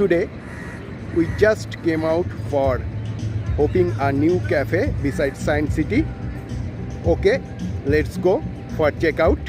today we just came out for opening a new cafe beside Science City. Okay, let's go for checkout.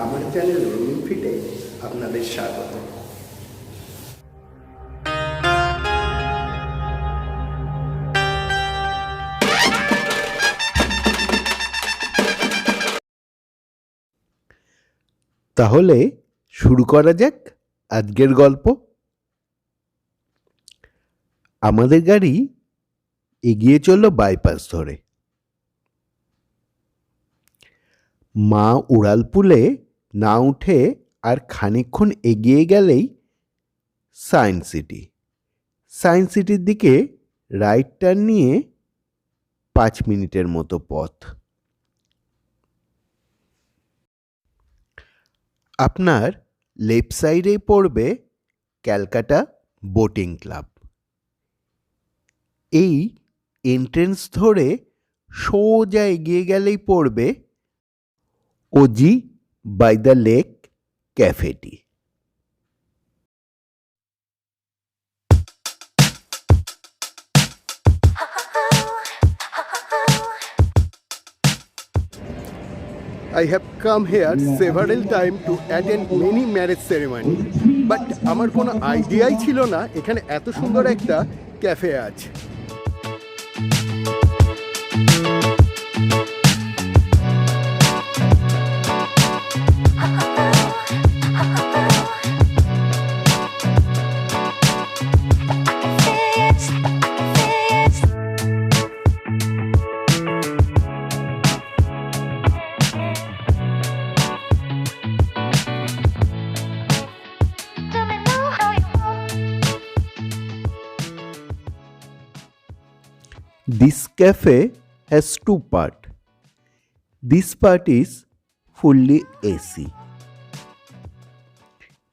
আমার channel রঙিন ফিটে আপনাদের স্বাগত। তাহলে শুরু করা যাক আজকের গল্প। আমাদের গাড়ি এগিয়ে চলল বাইপাস ধরে। মা উড়ালপুলে না উঠে আর খানিকক্ষণ এগিয়ে গেলেই সায়েন্স সিটি। সায়েন্স সিটির দিকে রাইট টার্ন নিয়ে 5 মিনিটের মতো পথ। আপনার লেফট সাইডে পড়বে ক্যালকাটা বোটিং ক্লাব। এই এন্ট্রেন্স ধরে সোজা এগিয়ে গেলেই পড়বে ওজি বাই দ্য লেক ক্যাফেটি। I have come here several times to attend many marriage ceremony, but আমার কোনো আইডিয়াই ছিল না এখানে এত সুন্দর একটা ক্যাফে আছে। This cafe has 2 parts. This part is fully AC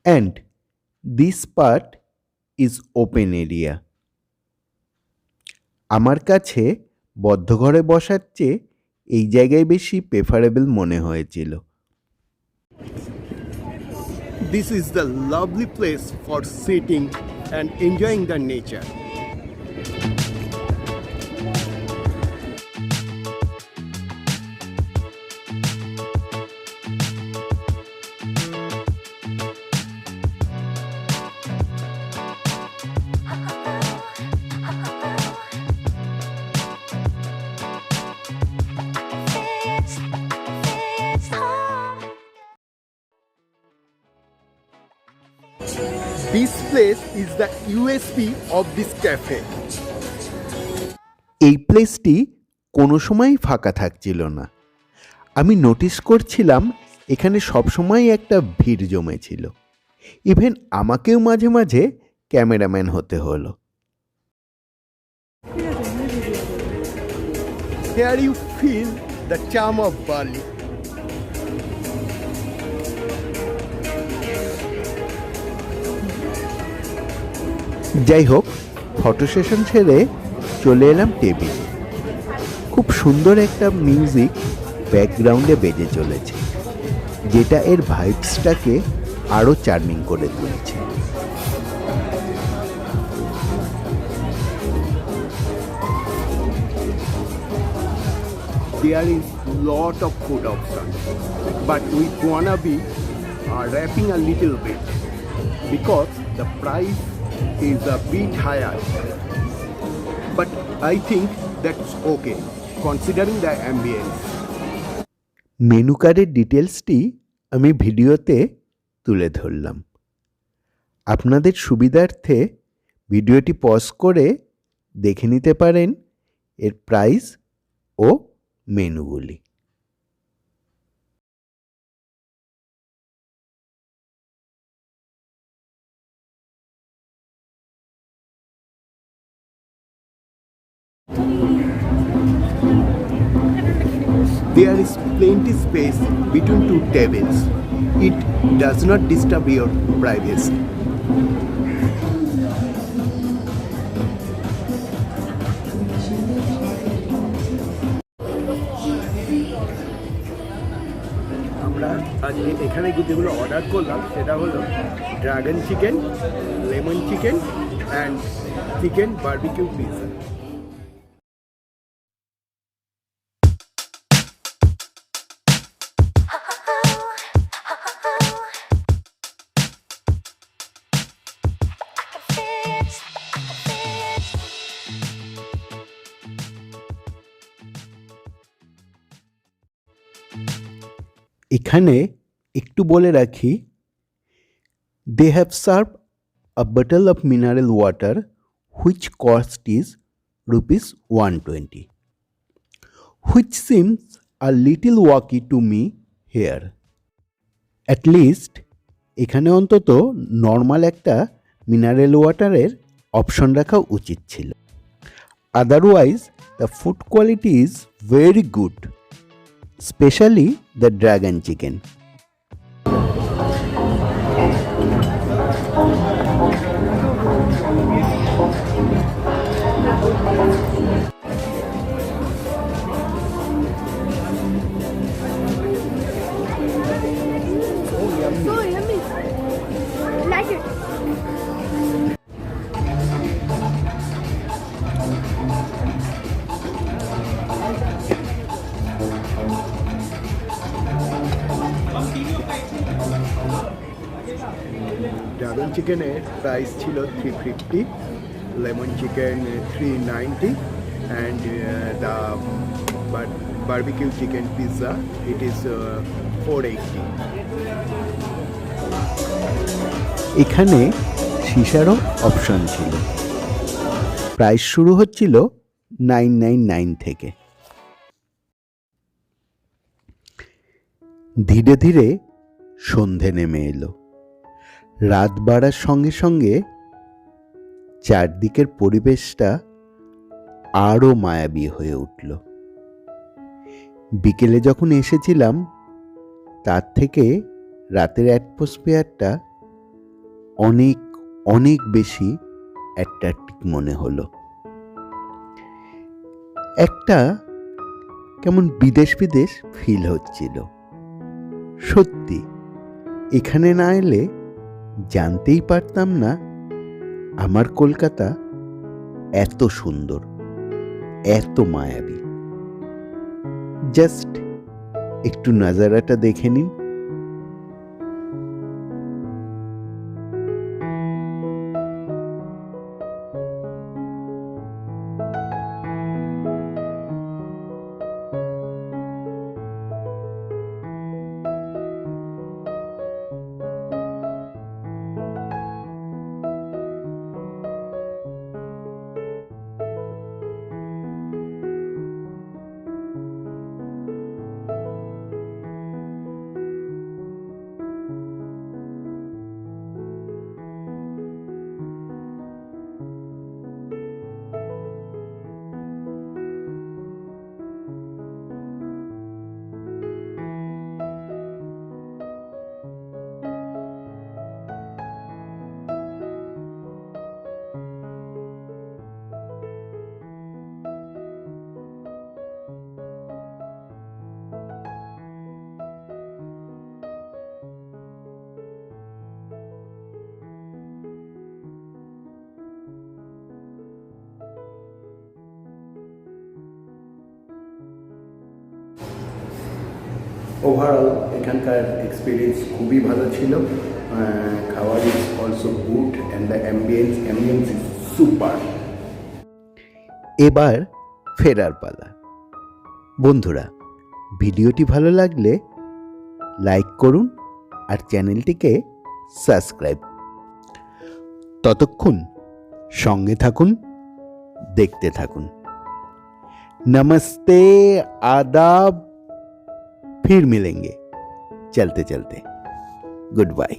and this part is open area. আমার কাছে বদ্ধ ঘরে বসার চেয়ে এই জায়গায় বেশি প্রেফারেবল মনে হয়েছিল। This is the lovely place for sitting and enjoying the nature. This place is the USP of this cafe. এই প্লেসটি কোনো সময়ই ফাঁকা থাকছিল না। আমি নোটিস করছিলাম এখানে সবসময় একটা ভিড় জমেছিল। ইভেন আমাকেও মাঝে মাঝে ক্যামেরাম্যান হতে হলো। Here you feel the charm of Bali. যাই হোক, ফটো সেশন সেরে চলে এলাম টেবিলে। খুব সুন্দর একটা মিউজিক ব্যাকগ্রাউন্ডে বেজে চলেছে, যেটা এর ভাইবসটাকে আরও চার্মিং করে তুলছে। There is lot of food options, but we wanna be wrapping a little bit because the price is a bit higher. But I think that's okay considering the ambience. Menu কার্ডের ডিটেলসটি আমি ভিডিওতে তুলে ধরলাম। আপনাদের সুবিধার্থে ভিডিওটি পজ করে দেখে নিতে পারেন এর প্রাইস ও মেনুগুলি। There is plenty space between two tables. It does not disturb your privacy. আমরা আজকে এখানে যেগুলো অর্ডার করলাম সেটা হলো dragon chicken, lemon chicken and chicken barbecue pizza. এখানে একটু বলে রাখি, they have served a bottle of mineral water which cost is rupees 120, which seems a little wacky to me here. At least এখানে অন্তত normal একটা mineral ওয়াটারের option রাখা উচিত ছিল। Otherwise the food quality is very good, specially the dragon chicken. So yummy. Like it. Dragon চিকেনের price ছিল 350, lemon chicken 390 and the barbecue chicken pizza it is 480। এখানে সিসারও option ছিল। প্রাইস শুরু হচ্ছিল 999 থেকে। ধীরে ধীরে সন্ধে নেমে এলো। রাত বাড়ার সঙ্গে সঙ্গে চারদিকের পরিবেশটা আরও মায়াবী হয়ে উঠল। বিকেলে যখন এসেছিলাম তার থেকে রাতের অ্যাটমসফিয়ারটা অনেক অনেক বেশি অ্যাট্রাক্টিভ মনে হলো। একটা কেমন বিদেশ বিদেশ ফিল হচ্ছিল। সত্যি এখানে না এলে জানতেই পারতাম না আমার কলকাতা এত সুন্দর, এত মায়াবী। জাস্ট একটু নাজারাটা দেখে নিন। ওভারঅল এখানকার এক্সপিরিয়েন্স খুবই ভালো ছিল। খাবার is also good and the ambience is super. এবার ফেরার পালা। বন্ধুরা, ভিডিওটি ভালো লাগলে লাইক করুন আর চ্যানেলটিকে সাবস্ক্রাইব। ততক্ষণ সঙ্গে থাকুন, দেখতে থাকুন। नमस्ते, आदाब, फिर मिलेंगे चलते चलते। Good bye.